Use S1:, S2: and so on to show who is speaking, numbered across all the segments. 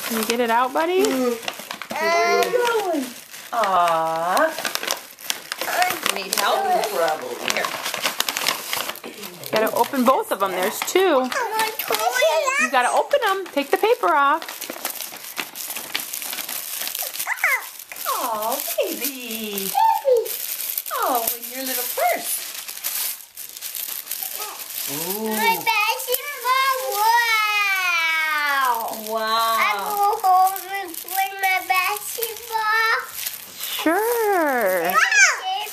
S1: Can you get it out, buddy?
S2: Where are you going? Aww. You need help? Here.
S1: You gotta open both of them. There's two. You gotta open them. Take the paper off.
S2: Oh, baby. Oh, with your little purse. Ooh.
S3: My basketball. Wow.
S2: Wow.
S3: I go home and play my basketball.
S1: Sure.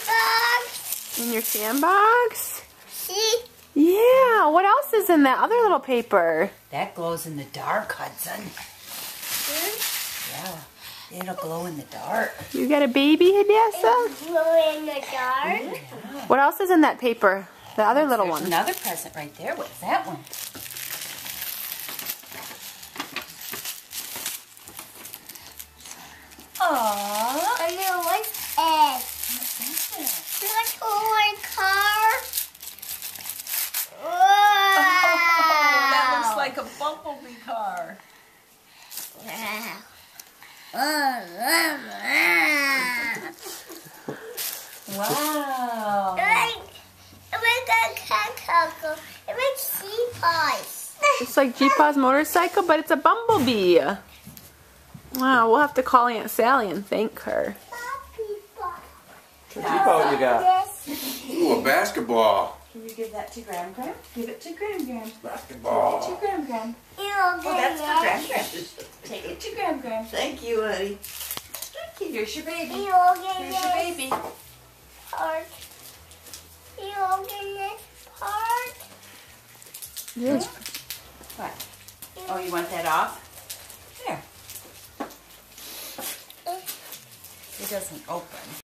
S3: Sandbox.
S1: In your sandbox?
S3: See?
S1: Yeah. What else is in that other little paper?
S2: That glows in the dark, Hudson. Yeah. It'll glow in the dark.
S1: You got a baby, Hadassah?
S3: Glow in the dark.
S2: Yeah.
S1: What else is in that paper? The other little
S2: There's
S1: one.
S2: another present right there. What's that one? Aww.
S3: I know what's it. Look over car. Wow.
S2: That looks like a bumblebee car. Wow.
S3: It makes sea pies.
S1: It's like G-Paw's motorcycle, but it's a bumblebee. Wow, we'll have to call Aunt Sally and thank her.
S4: What you got? Ooh, a basketball.
S2: Can you give that to Gram Gram? Give it to Gram Gram.
S4: Basketball.
S2: To Gram Gram.
S3: Oh,
S2: That's for Gram Gram. Take it to Gram Gram. Thank you, honey. Thank you. Here's your baby. Here's your baby.
S3: Part. You open this part.
S1: Yes.
S2: What? Oh, you want that off? There. It doesn't open.